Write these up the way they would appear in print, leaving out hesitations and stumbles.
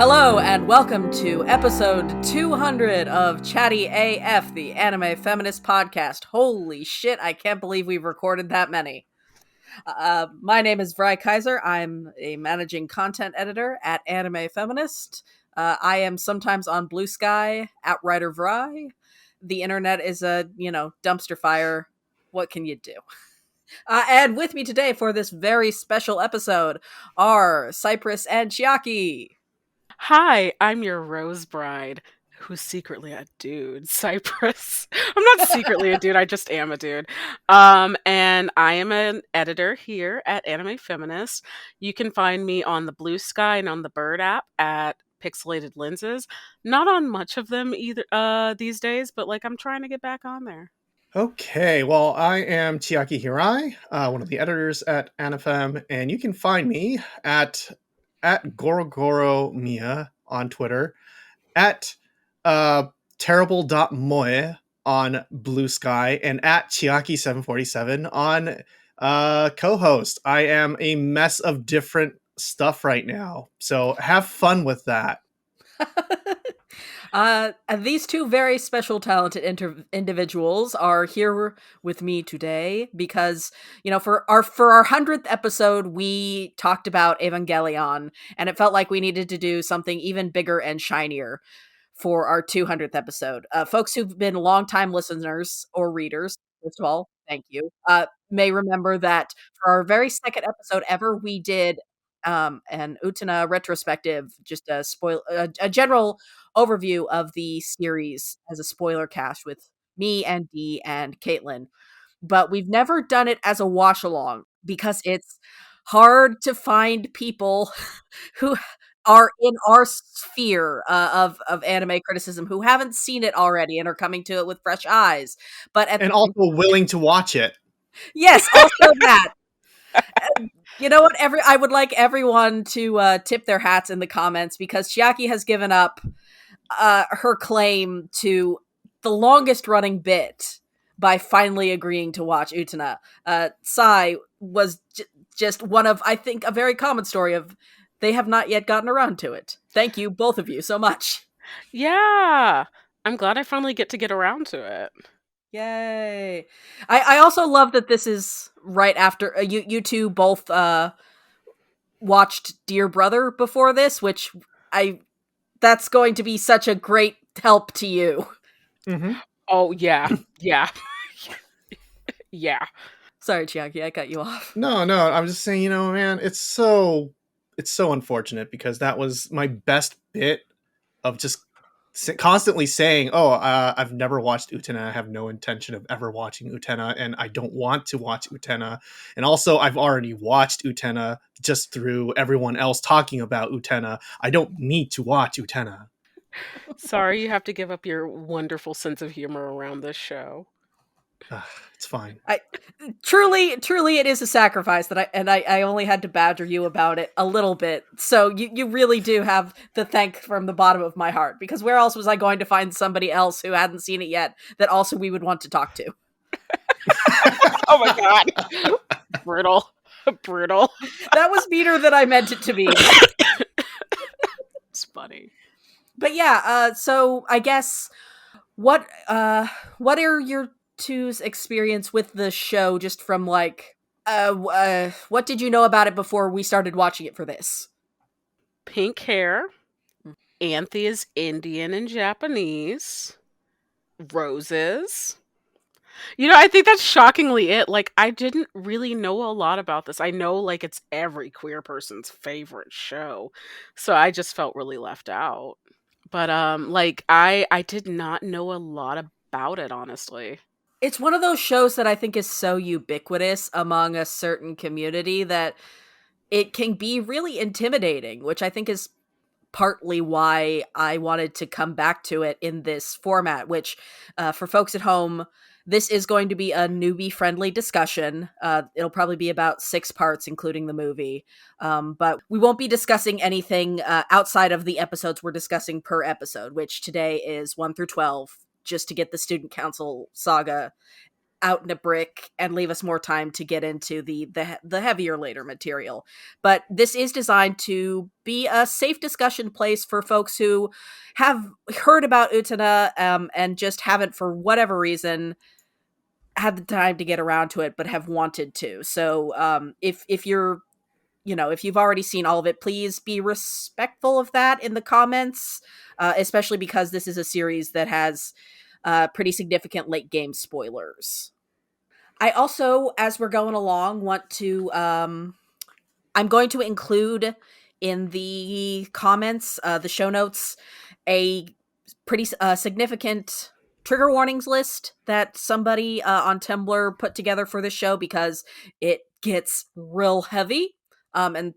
Hello and welcome to episode 200 of Chatty AF, the anime feminist podcast. Holy shit, I can't believe we've recorded that many. My name is Vrai. I'm a managing content editor at Anime Feminist. I am sometimes on Blue Sky at writervrai. The internet is a, dumpster fire. What can you do? And with me today for this very special episode are Cypress and Chiaki. Hi, I'm your rose bride, who's secretly a dude, Cypress. I'm not secretly a dude, I just am a dude. And I am an editor here at Anime Feminist. You can find me on the Blue Sky and on the Bird app at Pixelated Lenses. Not on much of them either these days, but I'm trying to get back on there. Okay, well, I am Chiaki Hirai, one of the editors at Anifem, and you can find me at Gorogoro on Twitter, at terrible.moe on Blue Sky, and at Chiaki747 on co-host. I am a mess of different stuff right now, so have fun with that. These two very special, talented individuals are here with me today because, for our 100th episode, we talked about Evangelion, and it felt like we needed to do something even bigger and shinier for our 200th episode. Folks who've been longtime listeners or readers, first of all, thank you, may remember that for our very second episode ever, we did an Utena retrospective, just a general overview of the series as a spoiler cast with me and Dee and Caitlin. But we've never done it as a watch along because it's hard to find people who are in our sphere of anime criticism who haven't seen it already and are coming to it with fresh eyes. But also willing to watch it. Yes, also that. You know what? I would like everyone to tip their hats in the comments because Chiaki has given up her claim to the longest running bit by finally agreeing to watch Utena. Cy was just one of, I think, a very common story of they have not yet gotten around to it. Thank you, both of you, so much. Yeah, I'm glad I finally get to get around to it. Yay. I also love that this is right after you two both watched Dear Brother before this, which that's going to be such a great help to you. Mm-hmm. Oh, yeah. Yeah. Yeah. Sorry, Chiaki, I cut you off. No, I'm just saying, man, it's so unfortunate because that was my best bit of just constantly saying, I've never watched Utena. I have no intention of ever watching Utena, and I don't want to watch Utena. And also, I've already watched Utena just through everyone else talking about Utena. I don't need to watch Utena. Sorry you have to give up your wonderful sense of humor around this show. It's fine. Truly, it is a sacrifice that I only had to badger you about it a little bit. So you really do have the thank from the bottom of my heart, because where else was I going to find somebody else who hadn't seen it yet that also we would want to talk to? Oh my god. Brutal. That was meaner than I meant it to be. It's funny. But yeah, so I guess what are your two's experience with the show, just from what did you know about it before we started watching it for this? Pink hair. Anthy is Indian and Japanese. Roses. I think that's shockingly it. I didn't really know a lot about this. I know it's every queer person's favorite show. So I just felt really left out. But I did not know a lot about it, honestly. It's one of those shows that I think is so ubiquitous among a certain community that it can be really intimidating, which I think is partly why I wanted to come back to it in this format, which for folks at home, this is going to be a newbie-friendly discussion. It'll probably be about 6 parts, including the movie. But we won't be discussing anything outside of the episodes we're discussing per episode, which today is 1 through 12, just to get the Student Council saga out in a brick and leave us more time to get into the heavier later material. But this is designed to be a safe discussion place for folks who have heard about Utena and just haven't, for whatever reason, had the time to get around to it, but have wanted to. So if you're, if you've already seen all of it, please be respectful of that in the comments, especially because this is a series that has pretty significant late game spoilers. I also, as we're going along, want to I'm going to include in the comments, the show notes, a pretty significant trigger warnings list that somebody on Tumblr put together for the show, because it gets real heavy. And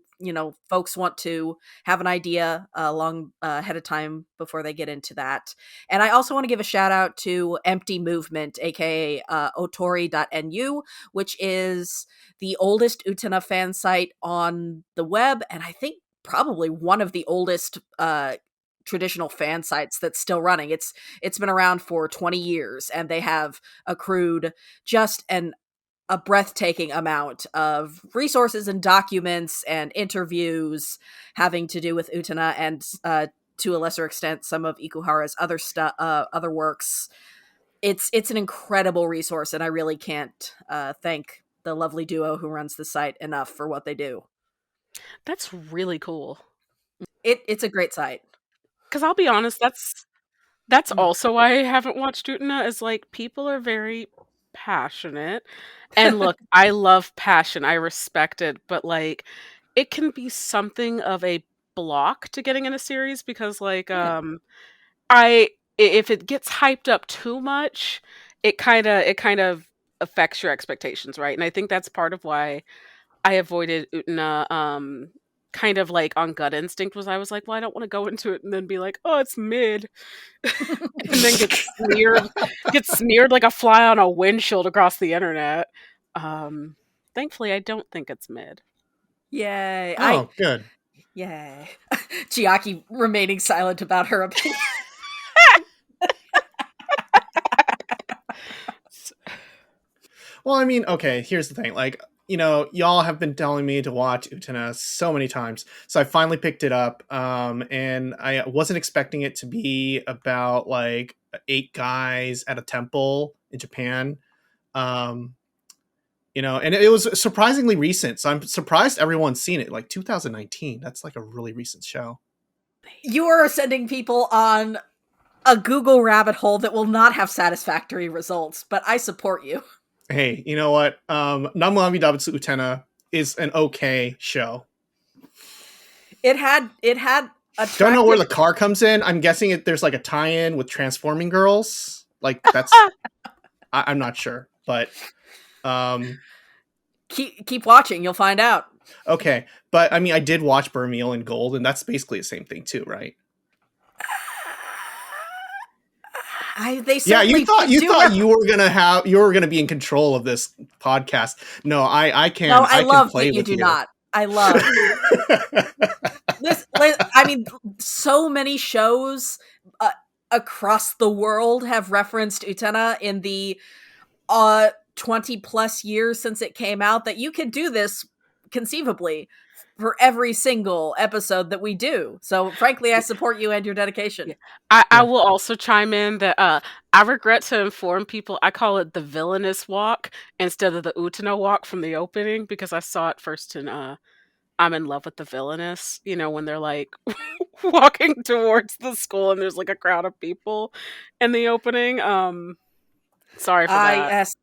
folks want to have an idea long ahead of time before they get into that. And I also want to give a shout out to Empty Movement, aka otori.nu, which is the oldest Utena fan site on the web, and I think probably one of the oldest traditional fan sites that's still running. It's been around for 20 years, and they have accrued just a breathtaking amount of resources and documents and interviews having to do with Utena, and to a lesser extent some of Ikuhara's other works. It's an incredible resource, and I really can't thank the lovely duo who runs the site enough for what they do. That's really cool. It's a great site. Because I'll be honest, that's also why I haven't watched Utena, is like, people are very passionate. And look, I love passion. I respect it, but like, it can be something of a block to getting in a series, because like Yeah. if it gets hyped up too much, it kind of affects your expectations, right? And I think that's part of why I avoided Utena, kind of like on gut instinct, was I was like, well, I don't want to go into it and then be like, oh, it's mid, and then get smeared like a fly on a windshield across the internet. Thankfully, I don't think it's mid. Yay. Oh, good. Yay. Chiaki remaining silent about her opinion. Well, I mean, okay, here's the thing. Like, y'all have been telling me to watch Utena so many times. So I finally picked it up. And I wasn't expecting it to be about like 8 guys at a temple in Japan. And it was surprisingly recent. So I'm surprised everyone's seen it. Like 2019. That's like a really recent show. You are sending people on a Google rabbit hole that will not have satisfactory results, but I support you. Hey, you know what? Namami Dabutsu Utena is an okay show. It had Don't know where the car comes in. I'm guessing there's like a tie-in with Transforming Girls. Like that's I'm not sure, but keep watching, you'll find out. Okay, but I mean, I did watch Burmeal and Gold, and that's basically the same thing too, right? You thought you were gonna be in control of this podcast. No, I can't. No, I love play that you with do not. I love this. I mean, so many shows across the world have referenced Utena in the 20 plus years since it came out, that you could do this conceivably for every single episode that we do. So frankly, I support you and your dedication. Yeah. I will also chime in that I regret to inform people, I call it the villainous walk instead of the Utena walk from the opening, because I saw it first in I'm in Love with the Villainous, when they're like walking towards the school and there's like a crowd of people in the opening. Sorry for that. Yes,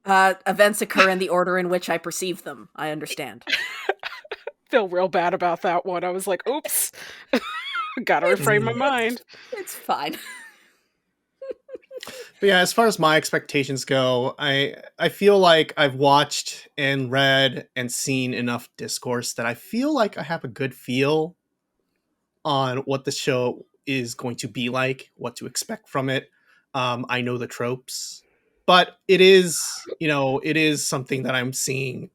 events occur in the order in which I perceive them. I understand. Feel real bad about that one. I was like, oops. Gotta reframe my mind. It's fine. But yeah, as far as my expectations go, I feel like I've watched and read and seen enough discourse that I feel like I have a good feel on what the show is going to be like, what to expect from it. I know the tropes, but it is something that I'm seeing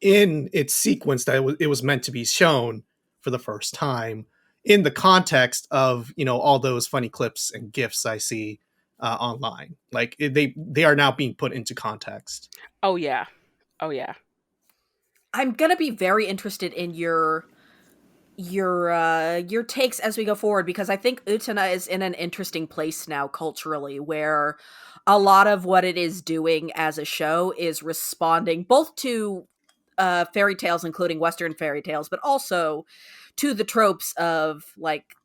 in its sequence that it was meant to be shown for the first time in the context of all those funny clips and gifs I see online. Like they are now being put into context. Oh yeah. Oh yeah. I'm gonna be very interested in your takes as we go forward, because I think Utena is in an interesting place now culturally, where a lot of what it is doing as a show is responding both to fairy tales, including Western fairy tales, but also to the tropes of like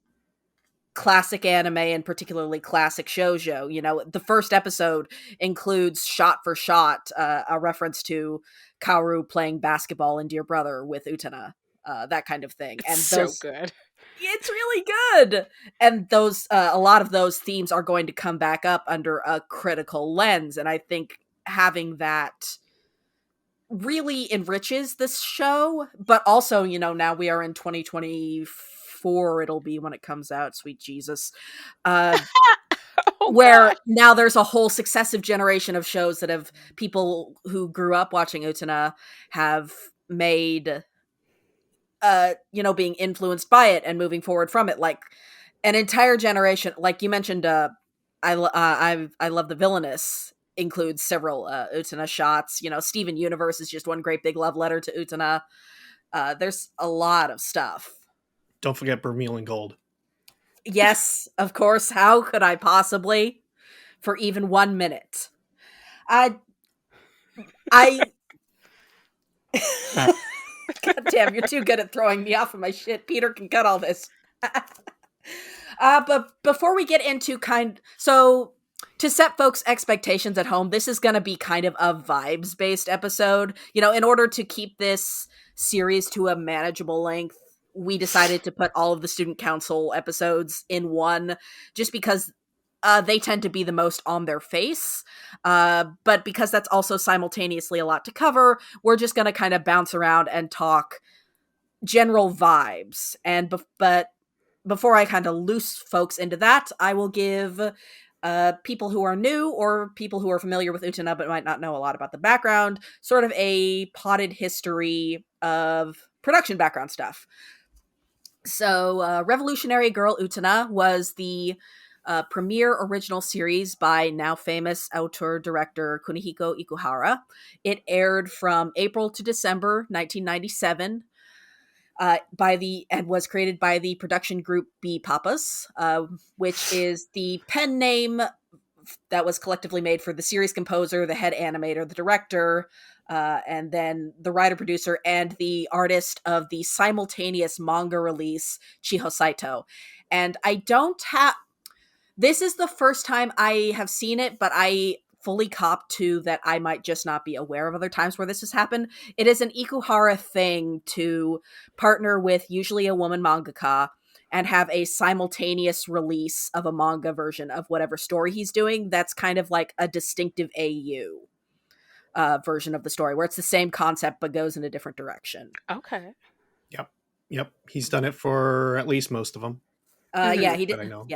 classic anime and particularly classic shoujo. You know, the first episode includes shot for shot a reference to Kaoru playing basketball in Dear Brother with Utena, that kind of thing. It's And so those, good. it's really good. And those, a lot of those themes are going to come back up under a critical lens. And I think having that really enriches this show, but also, you know, now we are in 2024, it'll be when it comes out, sweet Jesus. Oh Where god. now there's a whole successive generation of shows that have people who grew up watching Utena have made you know, being influenced by it and moving forward from it, like an entire generation. Like you mentioned, I love the Villainous includes several Utena shots. You know, Steven Universe is just one great big love letter to Utena. There's a lot of stuff. Don't forget Bermeal and Gold. Yes, of course. How could I possibly? For even 1 minute, I I God damn, you're too good at throwing me off of my shit. Peter can cut all this. But before we get into so to set folks' expectations at home, this is going to be kind of a vibes based episode. You know, in order to keep this series to a manageable length, we decided to put all of the student council episodes in one, just because they tend to be the most on their face. But because that's also simultaneously a lot to cover, we're just going to kind of bounce around and talk general vibes. But before I kind of loose folks into that, I will give people who are new or people who are familiar with Utena but might not know a lot about the background sort of a potted history of production background stuff. So, Revolutionary Girl Utena was the premiere original series by now famous auteur-director Kunihiko Ikuhara. It aired from April to December 1997 and was created by the production group B Papas, which is the pen name that was collectively made for the series composer, the head animator, the director, and then the writer producer and the artist of the simultaneous manga release Chiho Saito. And I don't have this is the first time I have seen it, but I fully cop to that I might just not be aware of other times where this has happened. It is an Ikuhara thing to partner with usually a woman mangaka and have a simultaneous release of a manga version of whatever story he's doing. That's kind of like a distinctive AU version of the story, where it's the same concept but goes in a different direction. Okay. Yep. He's done it for at least most of them. Yeah, he did. That I know.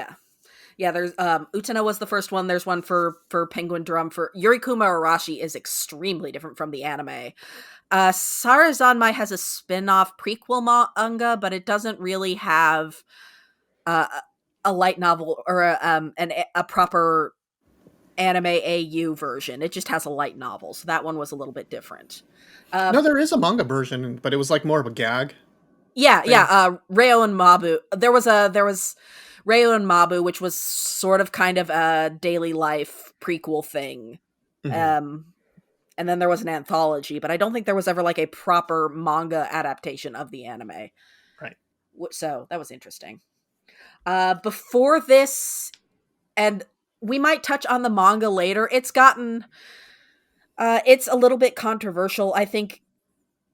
Yeah, there's Utena was the first one. There's one for Penguin Drum. For Yurikuma Arashi is extremely different from the anime. Sarazanmai has a spin-off prequel manga, but it doesn't really have uh, a light novel or a proper anime AU version. It just has a light novel, so that one was a little bit different. No, there is a manga version, but it was like more of a gag. Yeah. Reo and Mabu. There was Reo and Mabu, which was sort of kind of a daily life prequel thing. Mm-hmm. And then there was an anthology, but I don't think there was ever like a proper manga adaptation of the anime. Right. So that was interesting. Before this, and we might touch on the manga later, it's gotten, it's a little bit controversial. I think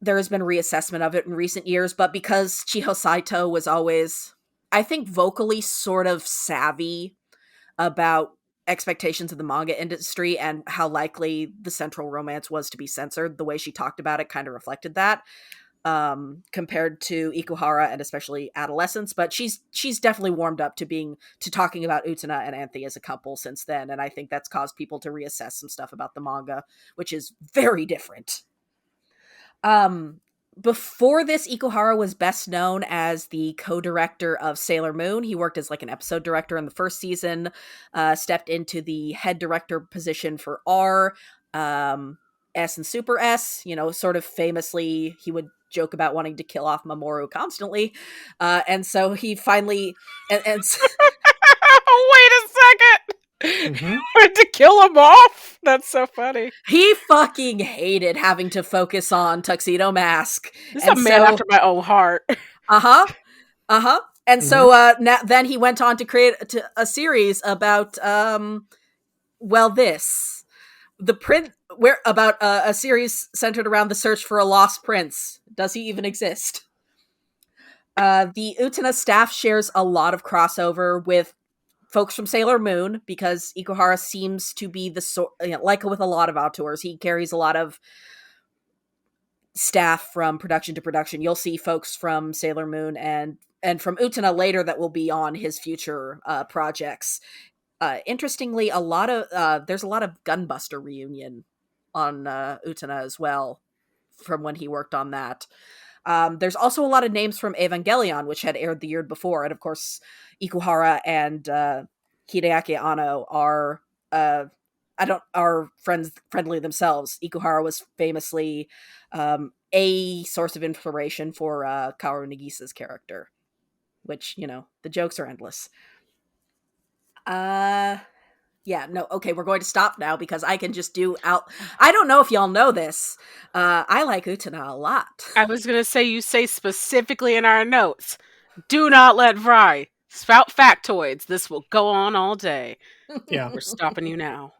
there has been reassessment of it in recent years, but because Chiho Saito was always, I think, vocally sort of savvy about expectations of the manga industry and how likely the central romance was to be censored, the way she talked about it kind of reflected that, compared to Ikuhara and especially adolescence. But she's definitely warmed up to talking about Utena and Anthy as a couple since then, and I think that's caused people to reassess some stuff about the manga, which is very different. Before this, Ikuhara was best known as the co-director of Sailor Moon. He worked as like an episode director in the first season, stepped into the head director position for R, S, and Super S. Sort of famously, he would joke about wanting to kill off Mamoru constantly. And so he finally... And Wait a second! Mm-hmm. Went to kill him off? That's so funny. he fucking hated having to focus on Tuxedo Mask. This is a man after my own heart. Uh-huh. Uh-huh. And so then he went on to create a series about this. The prince about a series centered around the search for a lost prince. Does he even exist? The Utena staff shares a lot of crossover with folks from Sailor Moon, because Ikuhara seems to be like with a lot of auteurs, he carries a lot of staff from production to production. You'll see folks from Sailor Moon and from Utena later that will be on his future projects. Interestingly, there's a lot of Gunbuster reunion on Utena as well, from when he worked on that. There's also a lot of names from Evangelion, which had aired the year before, and of course, Ikuhara and Hideaki Anno are friendly themselves. Ikuhara was famously a source of inspiration for Kaoru Nagisa's character, which, the jokes are endless. Okay, we're going to stop now because I can just I don't know if y'all know this. I like Utena a lot. I was going to say, you say specifically in our notes, do not let Vrai spout factoids. This will go on all day. Yeah. We're stopping you now.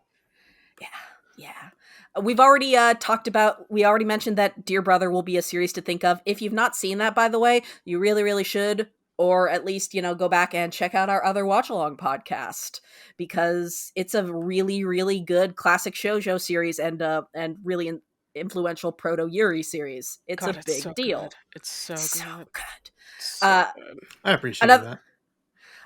Yeah. We've already we already mentioned that Dear Brother will be a series to think of. If you've not seen that, by the way, you really, really should. Or at least, go back and check out our other watch-along podcast, because it's a really, really good classic shoujo series and really influential proto-Yuri series. It's a big deal. Good. It's so good. So good. I appreciate that.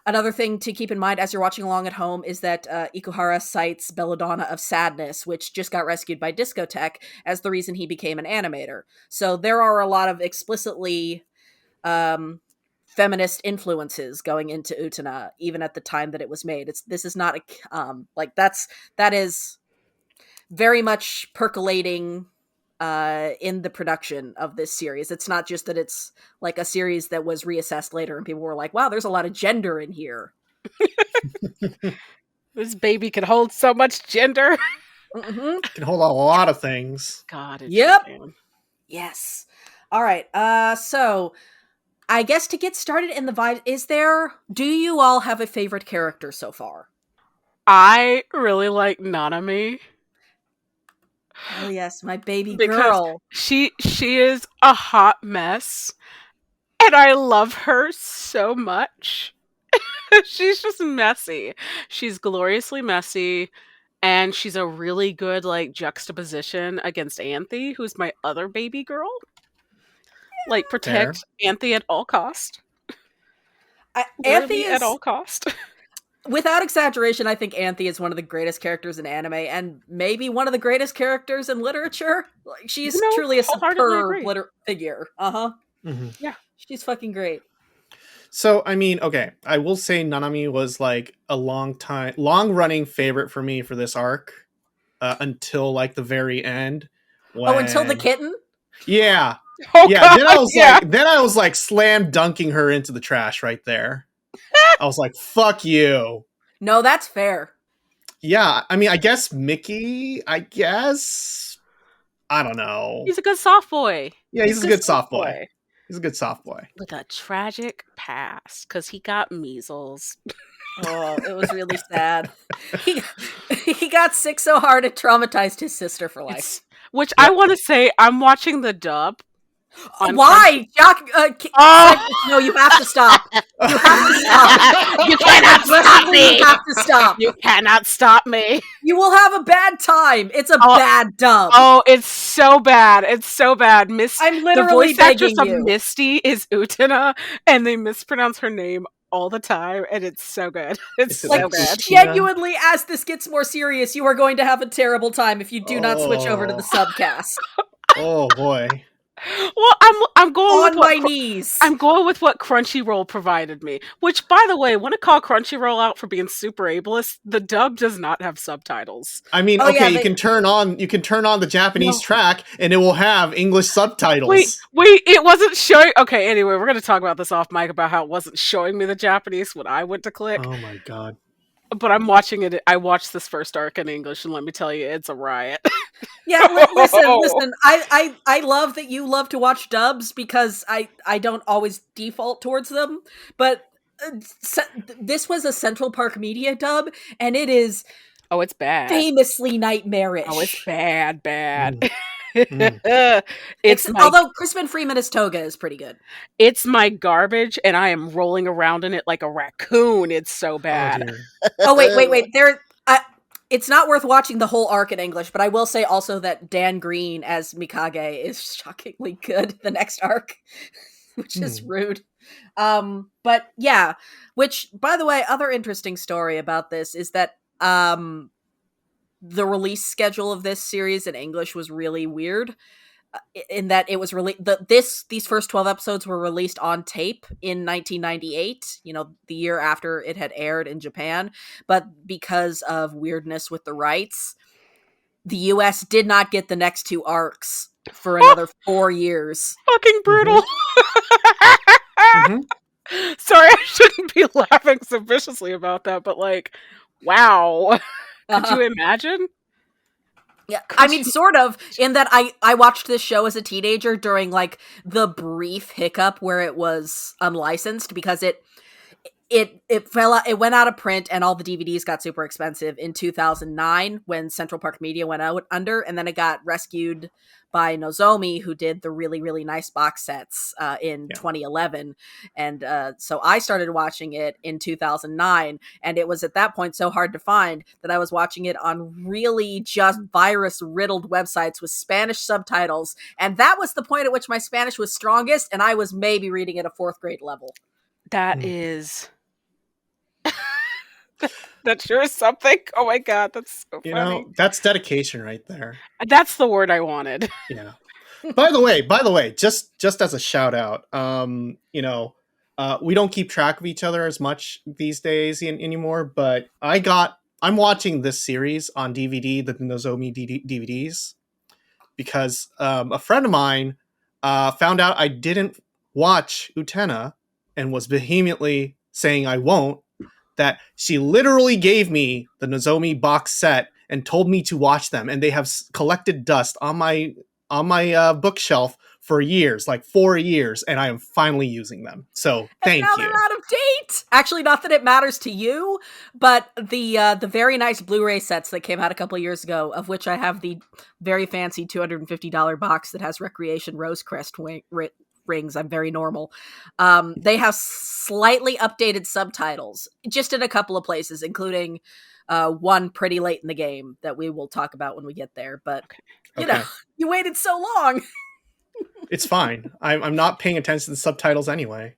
Another thing to keep in mind as you're watching along at home is that Ikuhara cites Belladonna of Sadness, which just got rescued by Discotech, as the reason he became an animator. So there are a lot of explicitly feminist influences going into Utena, even at the time that it was made. This is not that is very much percolating in the production of this series. It's not just that it's like a series that was reassessed later and people were like, wow, there's a lot of gender in here. This baby can hold so much gender. Mm-hmm. It can hold a lot of things. God, it yep. Sure can. Yes. All right. So I guess to get started in the vibe, do you all have a favorite character so far? I really like Nanami. Oh yes, my baby because girl. She is a hot mess, and I love her so much. She's just messy. She's gloriously messy, and she's a really good juxtaposition against Anthy, who's my other baby girl. Protect Anthy at all cost. Anthy at all cost. Without exaggeration, I think Anthy is one of the greatest characters in anime, and maybe one of the greatest characters in literature. She's truly a superb figure. Mm-hmm. Yeah, she's fucking great. So, I mean, okay, I will say Nanami was a long-running favorite for me for this arc until the very end. Until the kitten? Yeah. Oh, yeah. God, then I was slam dunking her into the trash right there. I was like, fuck you. No, that's fair. Yeah, I mean, I guess Mickey, I don't know. He's a good soft boy. Yeah, he's a good soft boy. He's a good soft boy. With a tragic past, because he got measles. Oh, it was really sad. He got sick so hard it traumatized his sister for life. I want to say, I'm watching the dub. Why? No, you have to stop. You have to stop. You cannot stop me. You have to stop. You cannot stop me. You will have a bad time. It's a bad dub. Oh, it's so bad. It's so bad. I'm literally the voice actress begging of Misty is Utena, and they mispronounce her name all the time, and it's so good. It's so bad. Genuinely, as this gets more serious, you are going to have a terrible time if you do not switch over to the subcast. Oh boy. Well, I'm going with On my knees. I'm going with what Crunchyroll provided me. Which, by the way, want to call Crunchyroll out for being super ableist? The dub does not have subtitles. I mean, Oh okay, yeah, you can turn on the Japanese No. track, and it will have English Wait, subtitles. it wasn't showing. Okay, anyway, we're gonna talk about this off mic about how it wasn't showing me the Japanese when I went to click. Oh my god. But I'm watching it. I watched this first arc in English, and let me tell you, it's a riot. Yeah, listen. I love that you love to watch dubs because I don't always default towards them, but this was a Central Park Media dub, and it is Oh, it's bad. famously nightmarish. Oh, it's bad. Mm. Mm. It's my Although Crispin Freeman as Toga is pretty good. it's my garbage, and I am rolling around in it like a raccoon. It's so Oh bad. dear. Oh wait. It's not worth watching the whole arc in English, but I will say also that Dan Green as Mikage is shockingly good. The next arc, which is rude. But yeah, which by the way, other interesting story about this is that the release schedule of this series in English was really weird. In that it was these first 12 episodes were released on tape in 1998, the year after it had aired in Japan, but because of weirdness with the rights, the US did not get the next two arcs for another 4 years. Fucking brutal. Mm-hmm. Sorry, I shouldn't be laughing so viciously about that, but like, wow. Could you imagine? Yeah, I mean, sort of, in that I watched this show as a teenager during, like, the brief hiccup where it was unlicensed, because it went out of print and all the DVDs got super expensive in 2009 when Central Park Media went out under, and then it got rescued by Nozomi, who did the really, really nice box sets in 2011. And so I started watching it in 2009, and it was at that point so hard to find that I was watching it on really just virus-riddled websites with Spanish subtitles, and that was the point at which my Spanish was strongest, and I was maybe reading at a 4th grade level. That is... That sure is something. Oh my god, that's so funny. That's dedication right there. That's the word I wanted. Yeah. By the way, just as a shout out, we don't keep track of each other as much these days anymore, but I'm watching this series on DVD, the Nozomi DVDs, because a friend of mine found out I didn't watch Utena and was vehemently saying I won't, that she literally gave me the Nozomi box set and told me to watch them, and they have collected dust on my bookshelf for years, like 4 years, and I am finally using them. So thank you. And now they're out of date. Actually, not that it matters to you, but the very nice Blu-ray sets that came out a couple of years ago, of which I have the very fancy $250 box that has Recreation Rosecrest rings. I'm very normal. They have slightly updated subtitles, just in a couple of places, including one pretty late in the game that we will talk about when we get there. But you know, you waited so long. It's fine. I'm not paying attention to the subtitles anyway.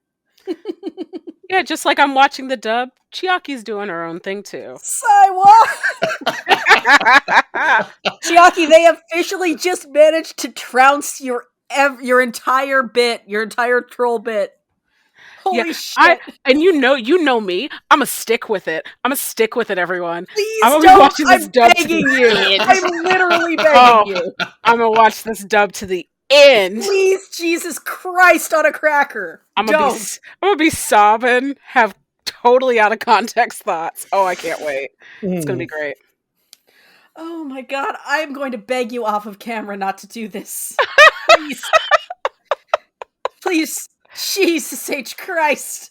Yeah, just like I'm watching the dub, Chiaki's doing her own thing too. Chiaki, they officially just managed to trounce your entire bit, your entire troll bit. Holy shit. And you know me. I'm gonna stick with it. Everyone. Please I'm don't. watching this dub begging you. I'm literally begging you. I'm gonna watch this dub to the end. Please, Jesus Christ on a cracker. I'm gonna be sobbing, have totally out of context thoughts. Oh, I can't wait. It's gonna be great. Oh my god, I am going to beg you off of camera not to do this. Please. Please. Jesus H. Christ.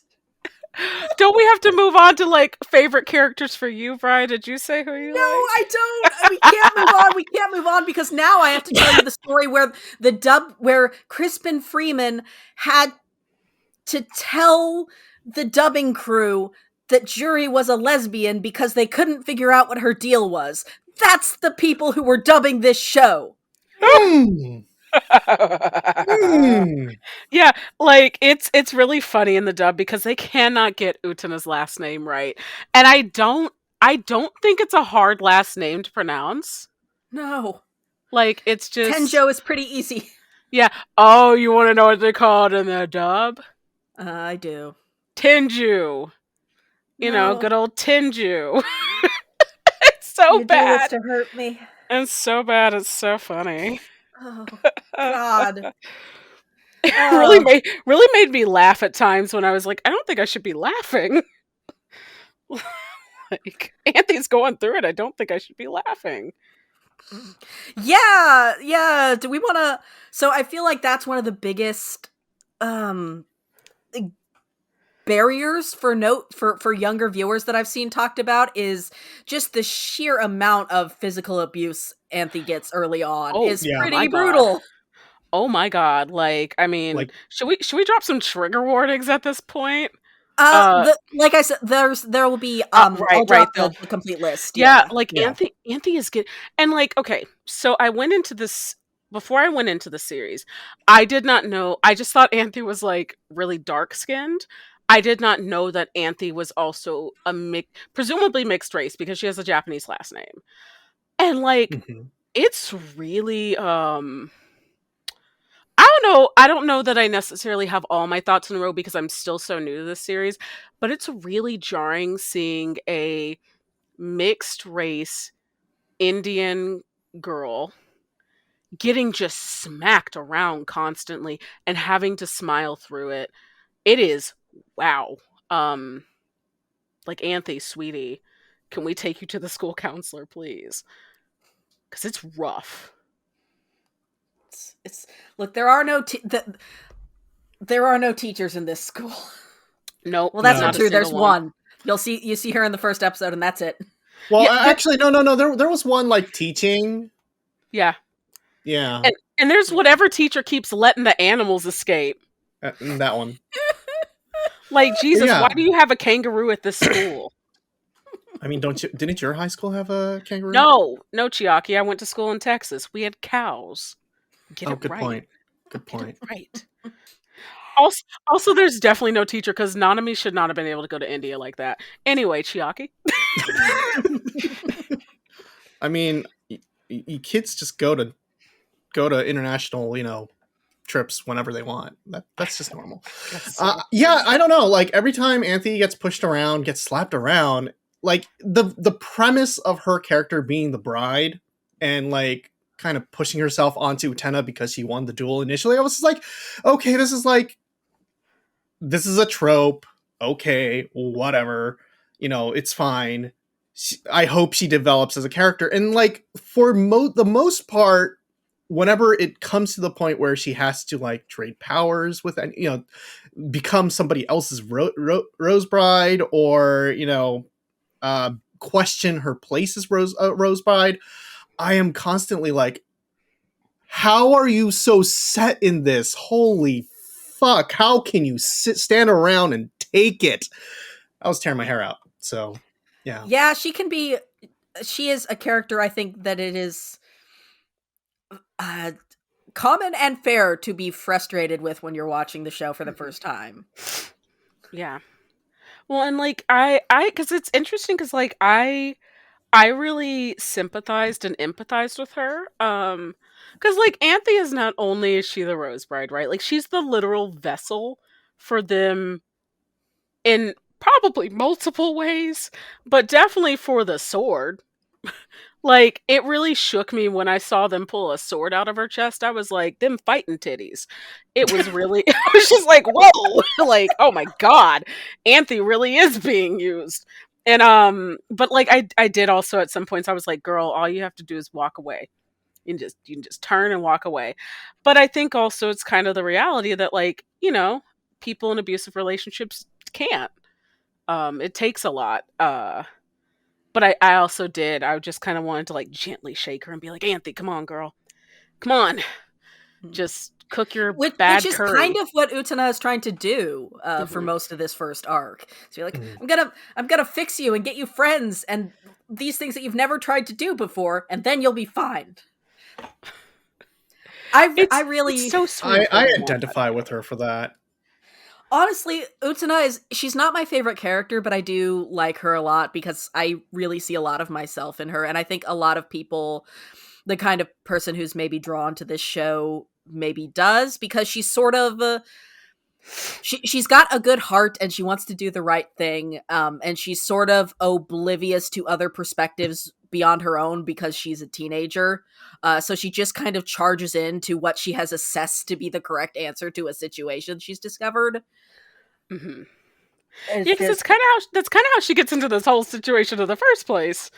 Don't we have to move on to, like, favorite characters for you, Vrai? Did you say who you like? No, I don't. We can't move on. We can't move on because now I have to tell you the story where Crispin Freeman had to tell the dubbing crew that Jury was a lesbian because they couldn't figure out what her deal was. That's the people who were dubbing this show. Yeah, like it's really funny in the dub because they cannot get Utena's last name right. And I don't think it's a hard last name to pronounce. No. Like, it's just Tenjo is pretty easy. Yeah. Oh, you want to know what they call it in the dub? I do. Tenju. You know, No, good old Tenju. It's so you do this bad. to hurt me. It's so bad. It's so funny. Oh, God. It Oh. really made me laugh at times when I was like, I don't think I should be laughing. Like, Anthy's going through it. I don't think I should be laughing. Yeah. Do we want to? So I feel like that's one of the biggest um barriers for younger viewers that I've seen talked about is just the sheer amount of physical abuse Anthy gets early on Oh is Yeah. my pretty god. brutal. Oh my god. Like, I mean, Like, should we drop some trigger warnings at this point? Uh Like I said, there will be right, I'll drop right. They'll the complete list. Yeah, Yeah. like yeah. Anthy is good. And like, okay, so I went into this before I went into the series, I did not know. I just thought Anthy was like really dark skinned. I did not know that Anthy was also presumably mixed race because she has a Japanese last name. And like, Mhm. it's really I don't know that I necessarily have all my thoughts in a row because I'm still so new to this series, but it's really jarring seeing a mixed race Indian girl getting just smacked around constantly and having to smile through it. It is wow. Um like Anthy, sweetie, can we take you to the school counselor, please? Cuz it's rough. It's look, there are no teachers in this school. Nope, Well, that's not not a No. true. There's single one. one. You see her in the first episode, and that's it. Well, Yeah, actually, no. There was one like teaching. yeah. Yeah, And there's whatever teacher keeps letting the animals escape. that one. Like, But Jesus, why yeah, do you have a kangaroo at this school? I mean, didn't your high school have a kangaroo? No, no, Chiaki. I went to school in Texas. We had cows. Get Oh, it good right. point. Good Get it point. right. Also, there's definitely no teacher because Nanami should not have been able to go to India like that. Anyway, Chiaki. I mean, you kids just go to international, trips whenever they want. That's just normal. That's so Yeah, I don't know. Like every time Anthy gets pushed around, gets slapped around, like the premise of her character being the bride and like kind of pushing herself onto Utena because she won the duel initially, I was just like, okay, this is a trope. Okay, whatever. It's fine. I hope she develops as a character. And like for the most part, whenever it comes to the point where she has to like trade powers with, become somebody else's Rose Bride, or question her place as Rose Bride, I am constantly like, how are you so set in this? Holy fuck! How can you stand around and take it? I was tearing my hair out. So, yeah. Yeah, she can be. She is a character. I think that it is uh, common and fair to be frustrated with when you're watching the show for the first time. yeah. Well, and like I, because it's interesting because like I really sympathized and empathized with her. Because like Anthy is not only is she the Rose Bride, right? Like she's the literal vessel for them in probably multiple ways, but definitely for the sword. Like, it really shook me when I saw them pull a sword out of her chest. I was like, them fighting titties. It was really, I was just like, whoa, like, oh my God, Anthy really is being used. And, but like, I did also at some points, I was like, girl, all you have to do is walk away. You can just turn and walk away. But I think also it's kind of the reality that, like, people in abusive relationships can't. It takes a lot. But I also did. I just kind of wanted to like gently shake her and be like, Anthy, come on, girl. Come on. Just cook your Which bad is kind curry. of what Utena is trying to do for Hmm. most of this first arc. So you're like, Mhm. I'm gonna fix you and get you friends and these things that you've never tried to do before, and then you'll be fine. I It's really so sweet of her I to want that identify for with you. her for that. honestly, she's not my favorite character, but I do like her a lot because I really see a lot of myself in her, and I think a lot of people, the kind of person who's maybe drawn to this show, maybe does, because she's sort of she's got a good heart and she wants to do the right thing, and she's sort of oblivious to other perspectives beyond her own because she's a teenager. So she just kind of charges into what she has assessed to be the correct answer to a situation she's discovered. Mm-hmm. It's Yeah, because just, that's kind of how she gets into this whole situation in the first place.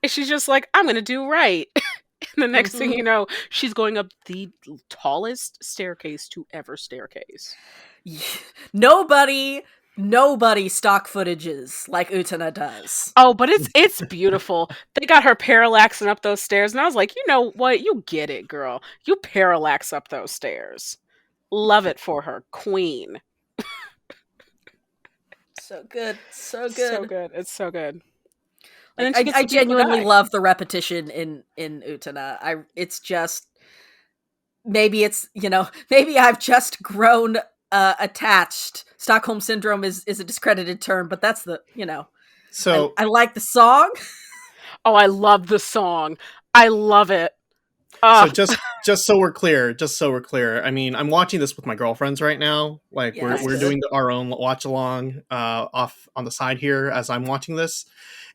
And she's just like, I'm gonna do right. And the next thing you know, she's going up the tallest staircase to ever staircase. nobody stock footages like Utena does. Oh, but it's beautiful. They got her parallaxing up those stairs, and I was like, you know what? You get it, girl. You parallax up those stairs. Love it for her, queen. So good, so good, so good. It's so good. And like, I genuinely love the repetition in Utena. It's just, maybe it's, maybe I've just grown attached. Stockholm syndrome is a discredited term, but that's the, So I like the song. Oh, I love the song. I love it. So just so we're clear, I mean, I'm watching this with my girlfriends right now. Like we're doing our own watch along off on the side here as I'm watching this.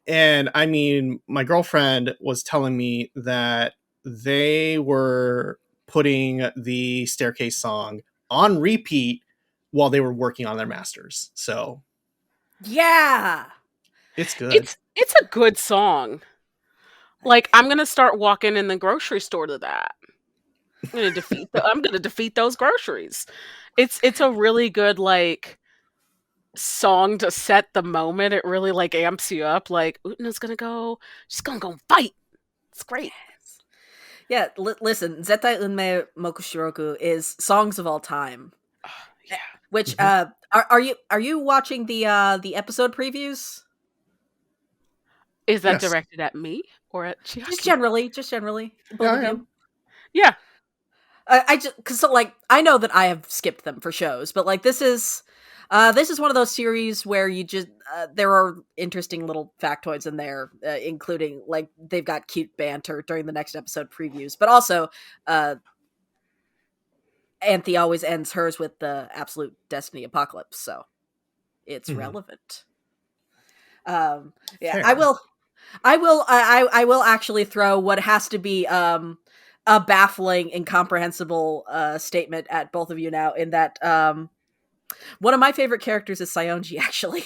And I mean, my girlfriend was telling me that they were putting the staircase song on repeat while they were working on their masters. So yeah, it's good. It's a good song. Like, I'm gonna start walking in the grocery store to that. I'm gonna defeat those groceries. It's a really good, like, song to set the moment. It really, like, amps you up. Like, Utena's she's gonna go fight. It's great. Yeah, listen, Zettai Unme Mokushiroku is songs of all time. Yeah. Which are you watching the episode previews? Is that directed at me or at Chiaki? Just generally, both of you. Yeah. I just, because so, like, I know that I have skipped them for shows, but like this is one of those series where you just there are interesting little factoids in there, including, like, they've got cute banter during the next episode previews, but also Anthy always ends hers with the absolute destiny apocalypse, so it's relevant. Yeah, fair. I will actually throw what has to be a baffling, incomprehensible statement at both of you now, in that one of my favorite characters is Saionji, actually.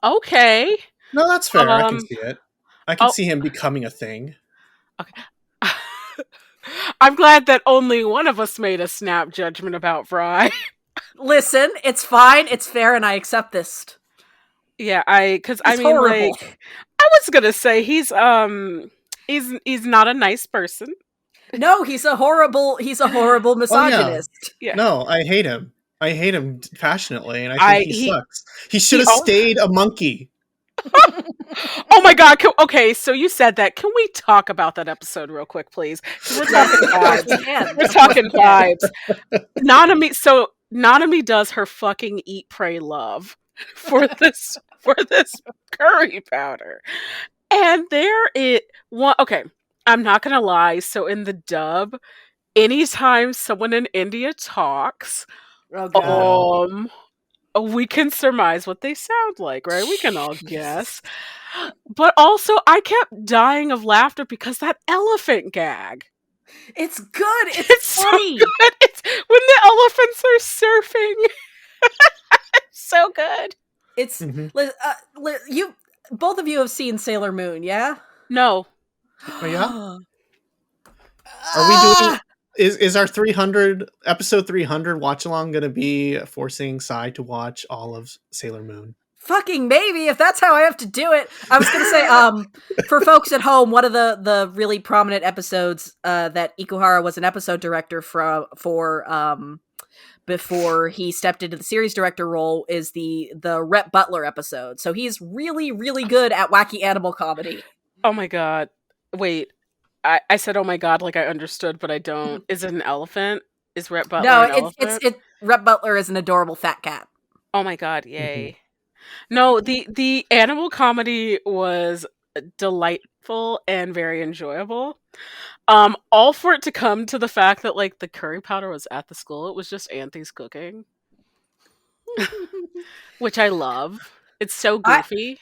Okay. No, that's fair. I can see it. I can see him becoming a thing. Okay. I'm glad that only one of us made a snap judgment about Vrai. Listen, it's fine, it's fair, and I accept this. Yeah, I mean, horrible. Like, I was gonna say he's not a nice person. No, he's a horrible misogynist. Oh, yeah. Yeah. No, I hate him. I hate him passionately, and I think he sucks. He should have stayed a monkey. Oh my god, okay, so you said that. Can we talk about that episode real quick, please? We're talking vibes. We're talking vibes. Nanami does her fucking eat, pray, love for this curry powder. And okay, I'm not gonna lie, so in the dub, anytime someone in India talks, we can surmise what they sound like, right? We can all guess. But also, I kept dying of laughter because that elephant gag. It's good. It's funny. So good. It's when the elephants are surfing. It's so good. It's you. Both of you have seen Sailor Moon, yeah? No. Oh, yeah. Are we doing? Is our 300 episode 300 watch along going to be forcing Cy to watch all of Sailor Moon? Fucking maybe, if that's how I have to do it. I was going to say, for folks at home, one of the really prominent episodes that Ikuhara was an episode director for before he stepped into the series director role is the Rhett Butler episode. So he's really, really good at wacky animal comedy. Oh my god. Wait. I said, oh my god, like I understood, but I don't. Is it an elephant? Is Rhett Butler an elephant? Rhett Butler is an adorable fat cat. Oh my god, yay. No, the animal comedy was delightful and very enjoyable. All for it to come to the fact that like the curry powder was at the school. It was just Anthy's cooking, which I love. It's so I goofy.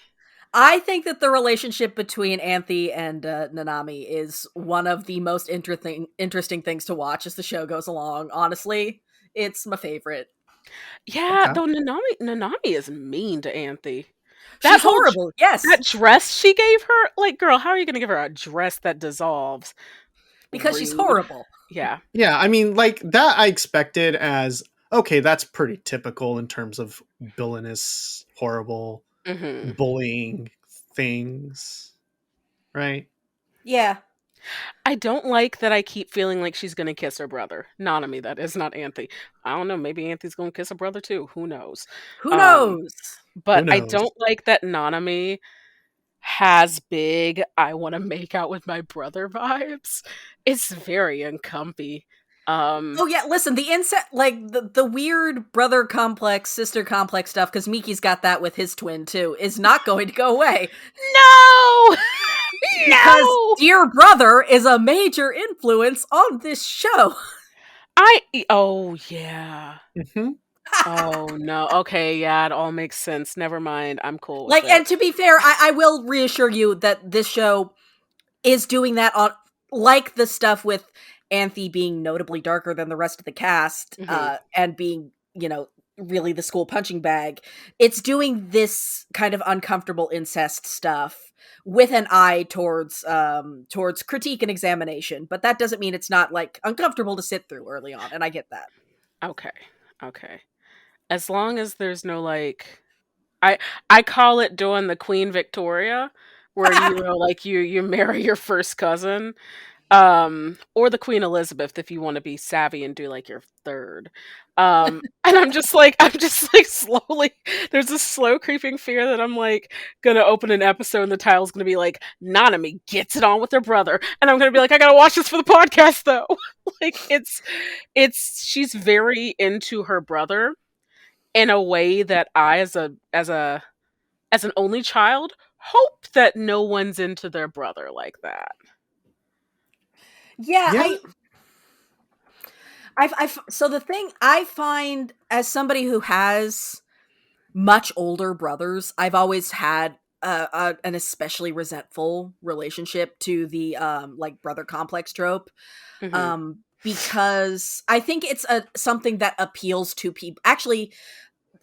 I think that the relationship between Anthy and Nanami is one of the most interesting things to watch as the show goes along. Honestly, it's my favorite. Yeah, Okay. though Nanami is mean to Anthy. That She's whole horrible. Yes, that dress she gave her, like, girl, how are you gonna give her a dress that dissolves? because she's Rude. horrible. Yeah. Yeah, I mean, like that I expected as okay, that's pretty typical in terms of villainous, horrible, Hmm. bullying things, right? Yeah. I don't like that I keep feeling like she's gonna kiss her brother. Nanami, that is, not Anthy. I don't know, maybe Anthy's gonna kiss her brother too. Who knows? Who Um, knows? but Who I knows? don't like that Nanami has big I want to make out with my brother vibes. It's very uncomfy. Oh yeah, listen, the incest, like the weird brother complex, sister complex stuff, because Miki's got that with his twin too, is not going to go away. No! Because No! dear brother is a major influence on this show. Oh yeah. Hmm. Oh no. Okay, yeah, it all makes sense. Never mind. I'm cool with Like, it. and to be fair, I will reassure you that this show is doing that on, like the stuff with Anthy being notably darker than the rest of the cast, Hmm. and being, really the school punching bag. It's doing this kind of uncomfortable incest stuff with an eye towards critique and examination, but that doesn't mean it's not like uncomfortable to sit through early on, and I get that. Okay. Okay. As long as there's no like I I call it doing the Queen Victoria where like you marry your first cousin. Or the Queen Elizabeth if you want to be savvy and do like your third. And I'm just like slowly there's a slow creeping fear that I'm like gonna open an episode and the title's gonna be like Nanami gets it on with her brother. And I'm gonna be like, I gotta watch this for the podcast though. Like it's she's very into her brother in a way that I as an only child hope that no one's into their brother like that. Yeah, Yeah. so the thing I find as somebody who has much older brothers, I've always had an especially resentful relationship to the like brother complex trope, Hmm. because I think it's a something that appeals to people. Actually,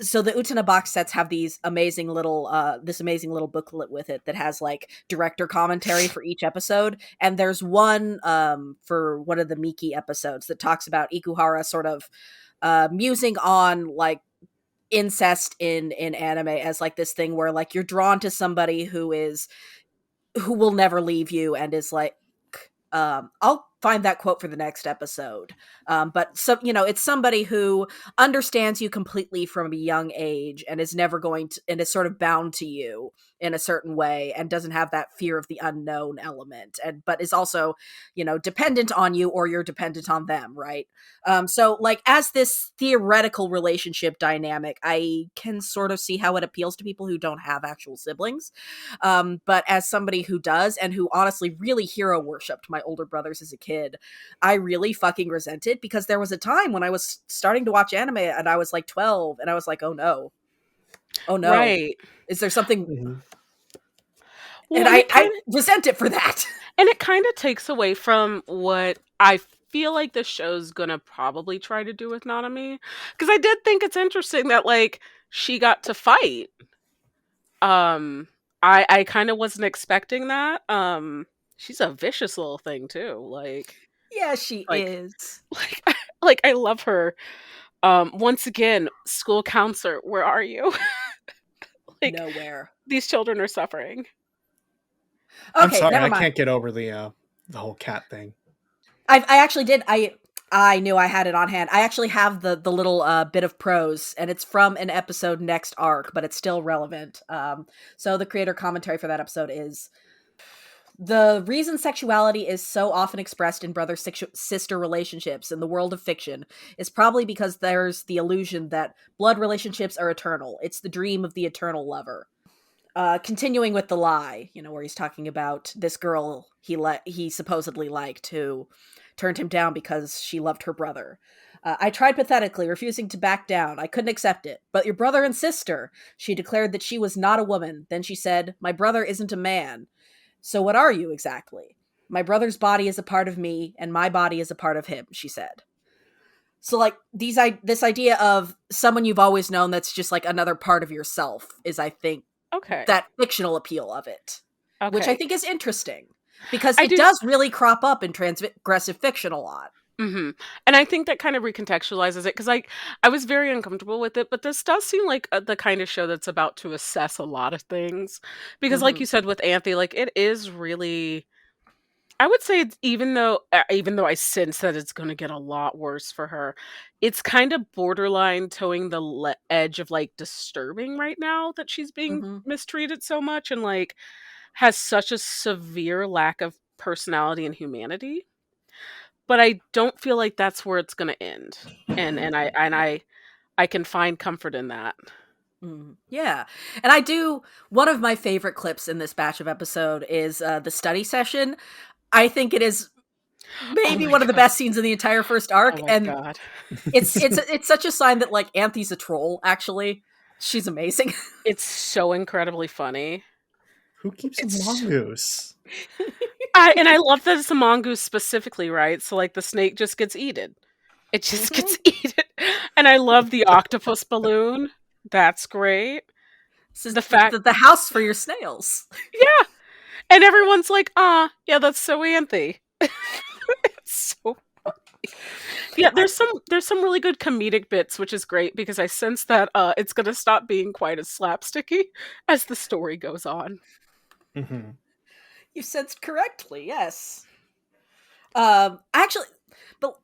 so the Utena box sets have these amazing little this amazing little booklet with it that has like director commentary for each episode, and there's one for one of the Miki episodes that talks about Ikuhara sort of musing on like incest in anime as like this thing where like you're drawn to somebody who will never leave you and is like, I'll find that quote for the next episode. But so, it's somebody who understands you completely from a young age and is never going to, and is sort of bound to you in a certain way and doesn't have that fear of the unknown element, and but is also, dependent on you, or you're dependent on them, right? So like as this theoretical relationship dynamic, I can sort of see how it appeals to people who don't have actual siblings. But as somebody who does, and who honestly really hero worshipped my older brothers as a kid, I really fucking resent it, because there was a time when I was starting to watch anime and I was like 12 and I was like, oh no. Oh no. Right. Is there something? Hmm. Well, And I resent it for that. and it kind of takes away from what I feel like the show's gonna probably try to do with Nanami. Because I did think it's interesting that like she got to fight. Um, I kind of wasn't expecting that. She's a vicious little thing too. Yeah, she Like, is. like, like I love her. Once again, school counselor, where are you? Like, Nowhere. these children are suffering. I'm Okay, sorry, never I mind. can't get over the whole cat thing. I actually did. I knew I had it on hand. I actually have the little bit of prose, and it's from an episode next arc, but it's still relevant. So the creator commentary for that episode is: the reason sexuality is so often expressed in brother sister relationships in the world of fiction is probably because there's the illusion that blood relationships are eternal. It's the dream of the eternal lover. continuing with the lie, where he's talking about this girl he supposedly liked, who turned him down because she loved her brother. I tried pathetically, refusing to back down. I couldn't accept it. But your brother and sister. She declared that she was not a woman. Then she said, my brother isn't a man. So what are you exactly? My brother's body is a part of me, and my body is a part of him, she said. So, like, this idea of someone you've always known that's just, like, another part of yourself is, I think, Okay. that fictional appeal of it. Okay. Which I think is interesting. Because I it do- does really crop up in transgressive fiction a lot. Mm-hmm. And I think that kind of recontextualizes it, because I was very uncomfortable with it, but this does seem like the kind of show that's about to assess a lot of things. Because like you said with Anthy, like, it is really, I would say, it's, even though I sense that it's going to get a lot worse for her, it's kind of borderline towing the edge of, like, disturbing right now that she's being mistreated so much, and, like, has such a severe lack of personality and humanity. But I don't feel like that's where it's going to end, and I can find comfort in that. Yeah. And I do, one of my favorite clips in this batch of episode is the study session. I think it is maybe one of the best scenes in the entire first arc. Oh my And god. it's such a sign that, like, Anthy's a troll, actually. She's amazing. It's so incredibly funny. Who keeps a mongoose? And I love that it's a mongoose specifically, right? So, like, the snake just gets eaten. It just gets eaten. And I love the octopus balloon. That's great. The fact the house for your snails. Yeah. And everyone's like, yeah, that's so Anthy. It's so funny. Yeah, there's some really good comedic bits, which is great, because I sense that it's gonna stop being quite as slapsticky as the story goes on. Mm-hmm. You sensed correctly, yes. Actually, but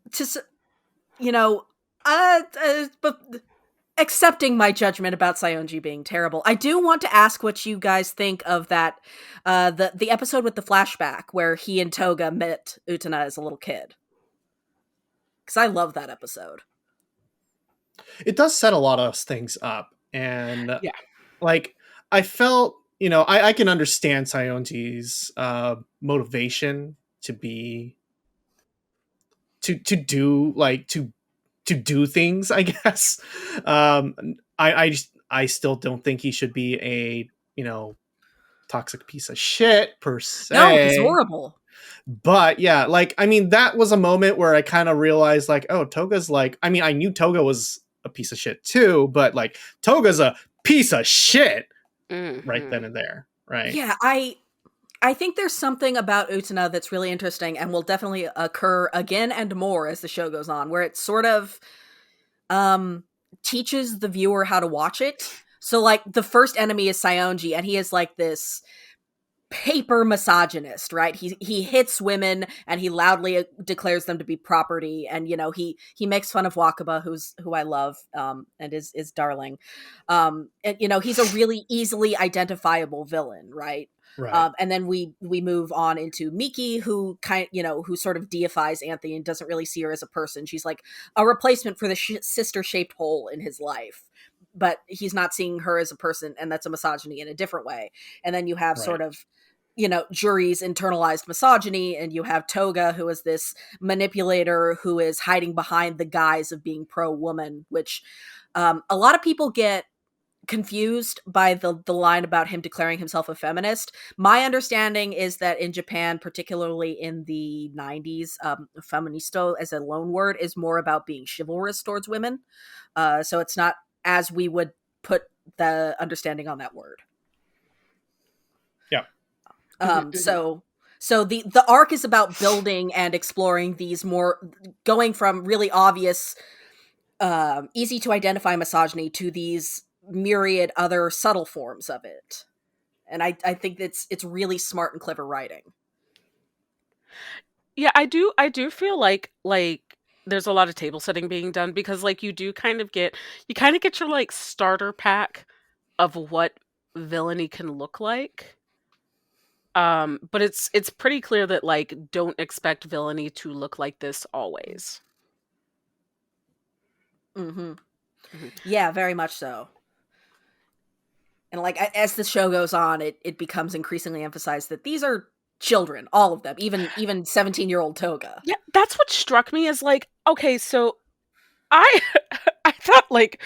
but accepting my judgment about Saionji being terrible, I do want to ask what you guys think of that, the episode with the flashback where he and Toga met Utena as a little kid. Because I love that episode. It does set a lot of things up, and Yeah, like, I felt, I can understand Saionji's motivation to be to do, like, to do things, I guess. I still don't think he should be a, toxic piece of shit per se. No, he's horrible. But yeah, like, I mean, that was a moment where I kind of realized, like, oh, Toga's like, I mean, I knew Toga was a piece of shit too, but, like, Toga's a piece of shit right then and there, right? Yeah, I think there's something about Utena that's really interesting and will definitely occur again and more as the show goes on, where it sort of teaches the viewer how to watch it. So, like, the first enemy is Saionji, and he is, like, this paper misogynist, right? He hits women, and he loudly declares them to be property, and he makes fun of Wakaba, who I love, and is darling. And he's a really easily identifiable villain, right? Right. And then we move on into Miki, who who sort of deifies Anthy and doesn't really see her as a person. She's like a replacement for the sister-shaped hole in his life, but he's not seeing her as a person, and that's a misogyny in a different way. And then you have sort of Juri's internalized misogyny, and you have Toga, who is this manipulator who is hiding behind the guise of being pro-woman, which a lot of people get confused by the line about him declaring himself a feminist. My understanding is that in Japan, particularly in the 90s, feministo as a loan word is more about being chivalrous towards women. So it's not as we would put the understanding on that word. Yeah. So the arc is about building and exploring these more, going from really obvious, easy to identify misogyny to these myriad other subtle forms of it. And I think it's really smart and clever writing. Yeah, I do feel like there's a lot of table setting being done, because, like, you kind of get your, like, starter pack of what villainy can look like. But it's pretty clear that, like, don't expect villainy to look like this always. Yeah, very much so. And like as the show goes on, it becomes increasingly emphasized that these are children, all of them, even 17-year-old Toga. Yeah, that's what struck me as like, okay, so I I thought like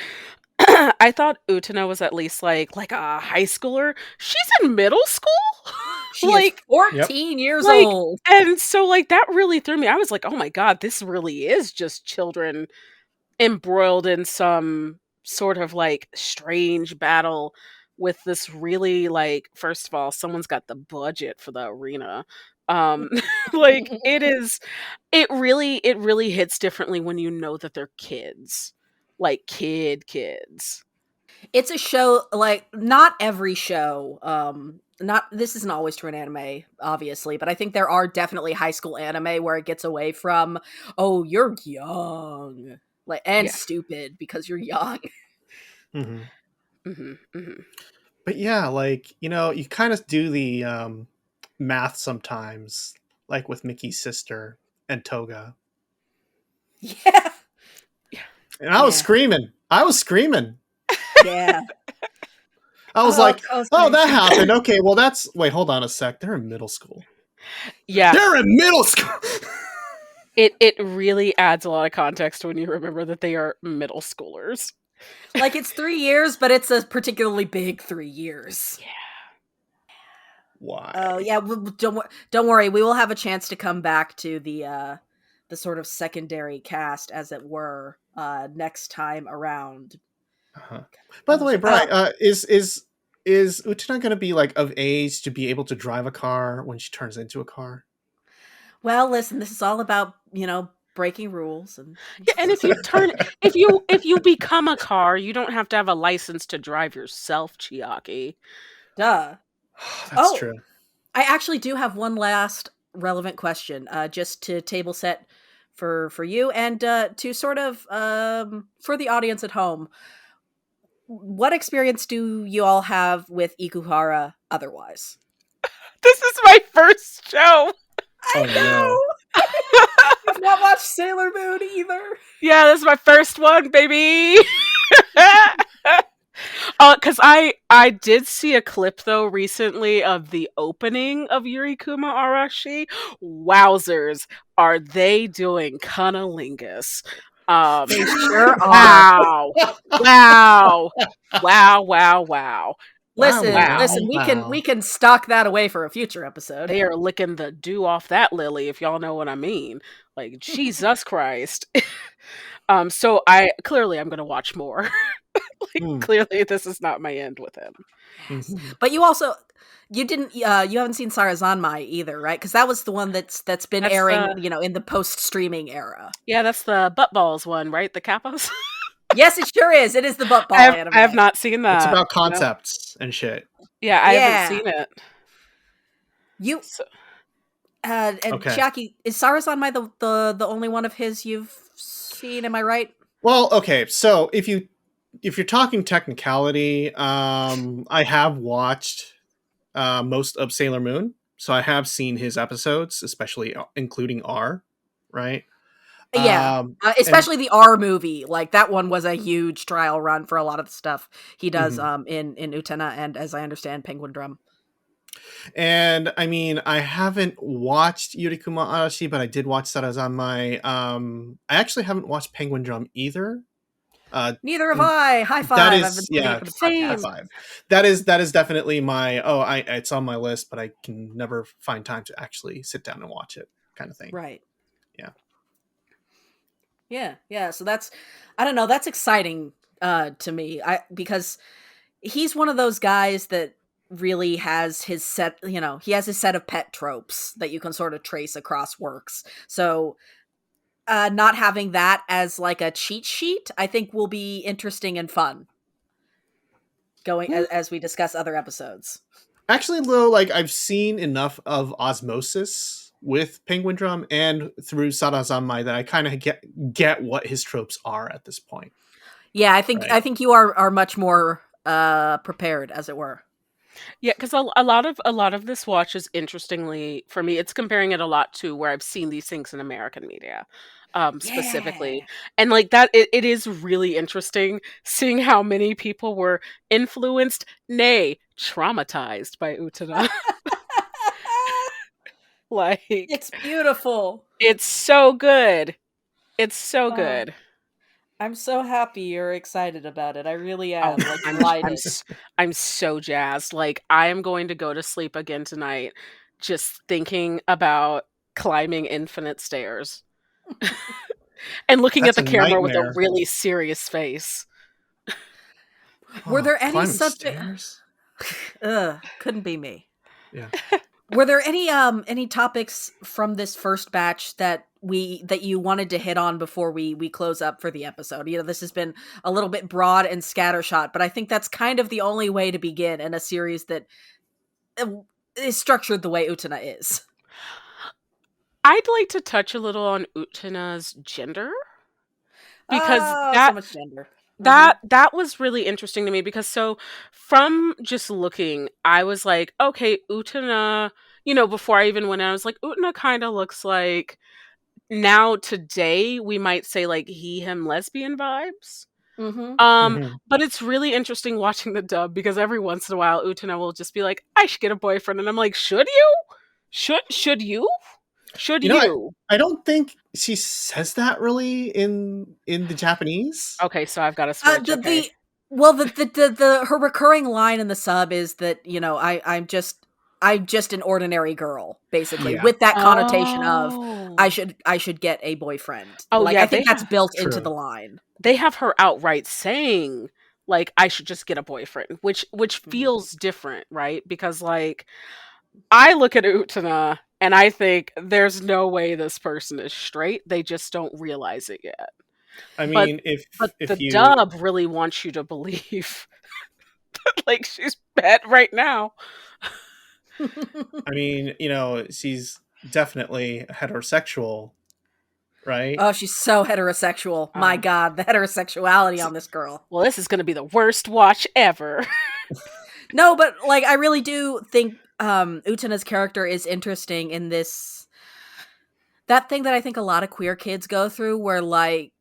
I thought Utena was at least like a high schooler. She's in middle school? She is like 14 years like old. and so like that really threw me. I was like, "Oh my god, this really is just children embroiled in some sort of like strange battle with this really like first of all, someone's got the budget for the arena." Um like it really hits differently when you know that they're kids. Like kids. It's a show, like, not every show, not this isn't always true in anime, obviously, but I think there are definitely high school anime where it gets away from, oh, you're young, like, and Yeah. stupid because you're young. Hmm. Mhm. Mhm. But yeah, like, you kind of do the math sometimes, like with Mickey's sister and Toga. Yeah. Yeah. And I was Yeah. screaming. I was screaming. Yeah. I was Oh, like, it's so oh, that crazy. happened. Okay, well, wait, hold on a sec. They're in middle school. Yeah. They're in middle school. It really adds a lot of context when you remember that they are middle schoolers. Like, it's 3 years, but it's a particularly big 3 years. Yeah. Why? Oh, yeah, don't worry, we will have a chance to come back to the sort of secondary cast, as it were, next time around. Uh-huh. By the Gosh. way, Bri, is Utena going to be like of age to be able to drive a car when she turns into a car? Well, listen, this is all about, breaking rules and Yeah, and if you become a car, you don't have to have a license to drive yourself, Chiaki. duh. That's Oh, true. I actually do have one last relevant question, just to table set for you and to sort of for the audience at home. What experience do you all have with Ikuhara otherwise? This is my first show. I Oh no. know. You've not watched Sailor Moon either. Yeah, this is my first one, baby. Because I did see a clip though recently of the opening of Yurikuma Arashi. Wowzers, are they doing cunnilingus? They sure are. Wow, wow, wow, wow, wow, Wow, Listen, wow, wow. listen, we wow. can stock that away for a future episode. They are licking the dew off that lily, if y'all know what I mean. Like Jesus Christ. So I'm gonna watch more. Like Hmm. clearly this is not my end with him. Mhm. But you didn't you haven't seen Sarazanmai either, right? Because that was the one that's been That's airing, the in the post streaming era. Yeah, that's the butt balls one, right? The kappas. Yes, it sure is. It is the butt I ball have anime. not seen It's that. about concepts and shit. Yeah, I haven't Yeah. seen it. You So, and Okay. Chiaki, is Sarazanmai the only one of his you've seen? Am I right? Well, okay. So if you're talking technicality, I have watched most of Sailor Moon, so I have seen his episodes, especially including R, right? Yeah, And especially the R movie. Like that one was a huge trial run for a lot of the stuff he does mhm. in Utena and, as I understand, Penguin Drum. And I mean, I haven't watched Yurikuma Arashi, but I did watch Sarazanmai. I actually haven't watched Penguin Drum either. Neither have And I. High that five. I've been is, saving it yeah, for the high podcast. same. five. That is definitely my, it's on my list, but I can never find time to actually sit down and watch it, kind of thing. Right. Yeah. Yeah. Yeah. So I don't know. That's exciting to me. Because he's one of those guys that really has his set. He has his set of pet tropes that you can sort of trace across works. So not having that as like a cheat sheet, I think will be interesting and fun going Hmm. as we discuss other episodes. Actually, though, like I've seen enough of Osmosis with Penguin Drum and through Sarazanmai that I kind of get what his tropes are at this point. Yeah, I Right. think you are much more prepared, as it were. Yeah, because a lot of this watch is, interestingly for me, it's comparing it a lot to where I've seen these things in American media, specifically, Yeah. and like that, it is really interesting seeing how many people were influenced, nay, traumatized by Utena. Like, It's beautiful. it's so good. It's so Oh, good. I'm so happy you're excited about it. I really Oh, am, like, delighted. I'm so jazzed. Like, I am going to go to sleep again tonight just thinking about climbing infinite stairs and looking at That's the a camera with a nightmare. really serious face. Were Oh, there any climbing subject stairs. Ugh, couldn't be me. Yeah. Were there any topics from this first batch that you wanted to hit on before we close up for the episode? You know, this has been a little bit broad and scattershot, but I think that's kind of the only way to begin in a series that uh, is structured the way Utena is. I'd like to touch a little on Utena's gender because Oh, so that much gender. that that was really interesting to me because so from just looking, I was like, okay, Utena, before I even went out, I was like, Utena kind of looks like, now today we might say like he him lesbian vibes. Mm-hmm. Um, Hmm. but it's really interesting watching the dub because every once in a while Utena will just be like, I should get a boyfriend, and I'm like, should you? Should you? Should You know, you? I don't think she says that really in the Japanese. Okay, so I've got a switch. Okay. The well, the her recurring line in the sub is that, you know, I'm just an ordinary girl, basically, Yeah, with that connotation of Oh. I should get a boyfriend. Oh Like, yeah, I think that's built into the true. line. they have her outright saying like I should just get a boyfriend, which Mhm. feels different, right? Because like I look at Utana and I think there's no way this person is straight. They just don't realize it yet. I But mean, but the if you, dub really wants you to believe like she's bad right now. I mean, she's definitely heterosexual, right? Oh, she's so heterosexual. My Oh. God, the heterosexuality s- on this girl. Well, this is going to be the worst watch ever. No, but like, I really do think Utana's character is interesting in this, that thing that I think a lot of queer kids go through, where like,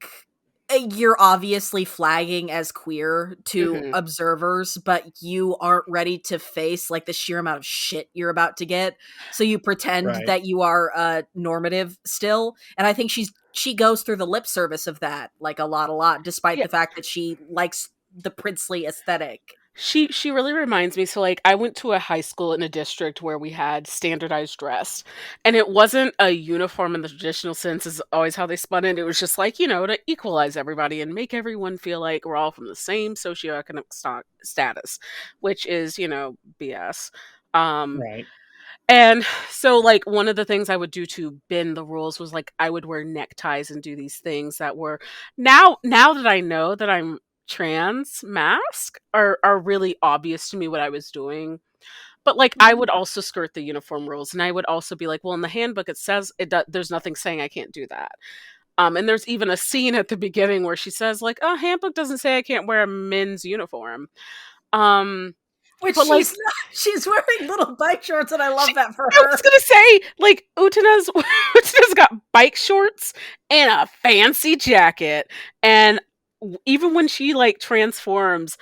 you're obviously flagging as queer to Mhm. observers, but you aren't ready to face like the sheer amount of shit you're about to get, so you pretend Right. that you are normative still. And I think she goes through the lip service of that, like, a lot, despite Yeah. the fact that she likes the princely aesthetic. She really reminds me, so like I went to a high school in a district where we had standardized dress, and it wasn't a uniform in the traditional sense is always how they spun it. It was just like, to equalize everybody and make everyone feel like we're all from the same socioeconomic status, which is, BS. Um Right. and so like one of the things I would do to bend the rules was like I would wear neckties and do these things that were, now that I know that I'm trans, mask are really obvious to me what I was doing. But like I would also skirt the uniform rules, and I would also be like, well, in the handbook it says there's nothing saying I can't do that. And there's even a scene at the beginning where she says like, oh, handbook doesn't say I can't wear a men's uniform. Um Which but like she's not, she's wearing little bike shorts, and I She love that for I was her. gonna say, like, Utena's Utena's got bike shorts and a fancy jacket, and even when she like transforms,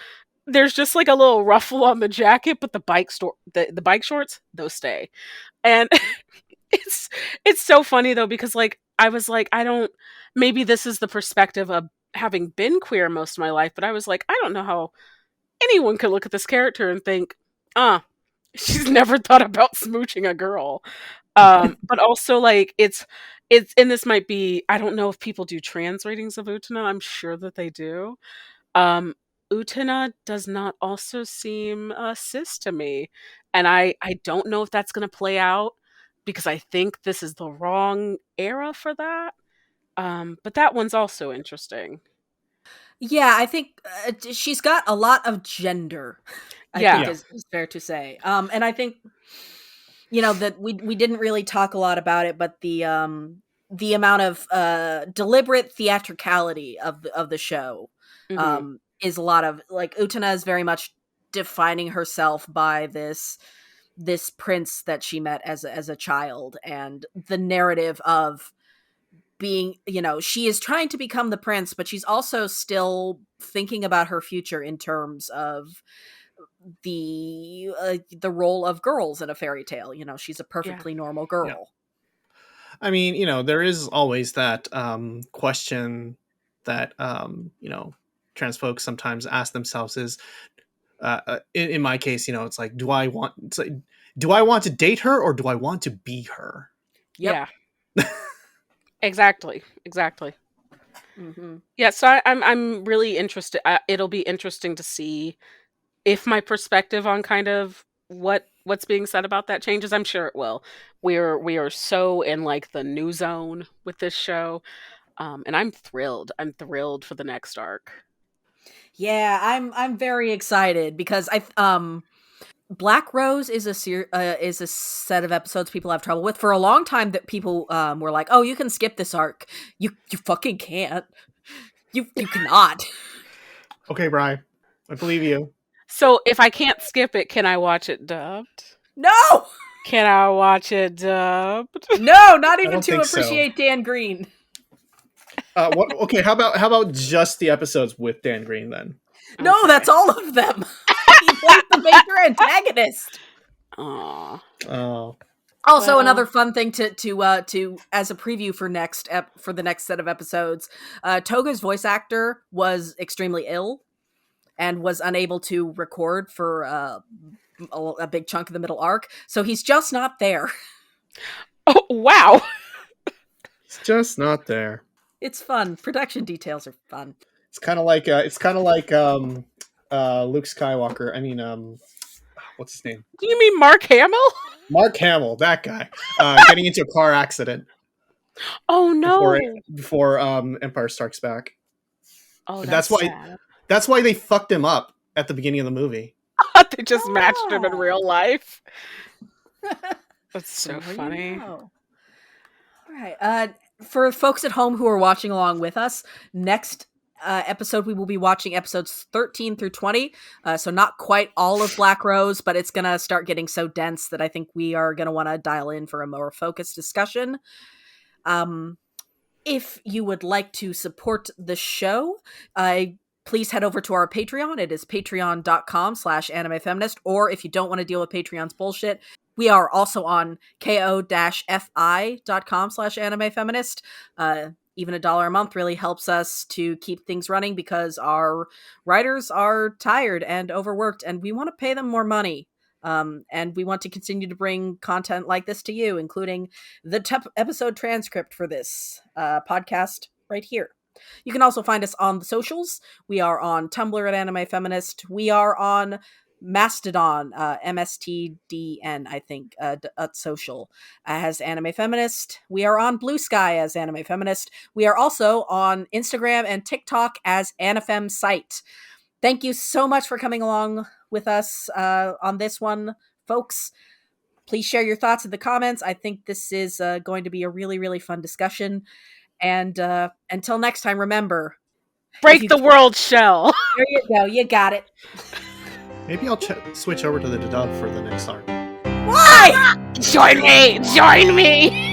there's just like a little ruffle on the jacket, but the bike shorts, those stay. And it's it's so funny though because like I was like, I don't, maybe this is the perspective of having been queer most of my life, but I was like, I don't know how anyone could look at this character and think, ah, she's never thought about smooching a girl. But also like it's and this might be, I don't know if people do trans ratings of Utena. I'm sure that they do. Um Utena does not also seem cis to me. And I don't know if that's gonna play out because I think this is the wrong era for that. But that one's also interesting. Yeah, I think she's got a lot of gender, I think Yeah. Yeah. is fair to say. And I think, you know, that we didn't really talk a lot about it, but the amount of deliberate theatricality of the show Hmm. is a lot of, like, Utena is very much defining herself by this prince that she met as a child, and the narrative of being, she is trying to become the prince, but she's also still thinking about her future in terms of the role of girls in a fairy tale. She's a perfectly normal girl. Yeah. I mean, there is always that question that trans folks sometimes ask themselves is, in my case, it's like, do I want to date her, or do I want to be her? Yep. Yeah. Exactly. Mm-hmm. Yeah, so I'm really interested. It'll be interesting to see if my perspective on kind of what's being said about that changes. I'm sure it will. We are so in like the new zone with this show, and I'm thrilled. I'm thrilled for the next arc. Yeah, I'm very excited because Black Rose is a set of episodes people have trouble with. For a long time, that people were like, "Oh, you can skip this arc." You fucking can't. You cannot. Okay, Bri, I believe you. So if I can't skip it, can I watch it dubbed? No. Can I watch it dubbed? No, not even to think so. appreciate Dan Green. What? Okay, how about just the episodes with Dan Green then? No, Okay. that's all of them. He plays the major antagonist. Aww. Oh. Also, Well. another fun thing to as a preview for for the next set of episodes, Toga's voice actor was extremely ill and was unable to record for a big chunk of the middle arc, so he's just not there. Oh wow. It's just not there. It's fun. Production details are fun. It's kind of like Luke Skywalker. I mean, what's his name? Do you mean Mark Hamill? Mark Hamill, that guy, getting into a car accident. Oh no! Before Empire Strikes Back. Oh, that's why. sad. That's why they fucked him up at the beginning of the movie. They just matched him in real life. That's so funny. All right. For folks at home who are watching along with us, next episode we will be watching episodes 13 through 20. So not quite all of Black Rose, but it's going to start getting so dense that I think we are going to want to dial in for a more focused discussion. If you would like to support the show, please head over to our Patreon. It is patreon.com/animefeminist. Or if you don't want to deal with Patreon's bullshit, we are also on ko-fi.com/animefeminist. Even $1 a month really helps us to keep things running because our writers are tired and overworked, and we want to pay them more money. And we want to continue to bring content like this to you, including the episode transcript for this podcast right here. You can also find us on the socials. We are on Tumblr at Anime Feminist. We are on Mastodon, MSTDN, I think, social, as Anime Feminist. We are on Blue Sky as Anime Feminist. We are also on Instagram and TikTok as AnifemSite. Thank you so much for coming along with us on this one, folks. Please share your thoughts in the comments. I think this is going to be a really, really fun discussion. And until next time, remember, break the world shell. There you go. You got it. Maybe I'll switch over to the dub for the next arc. Why? Join me! Join me!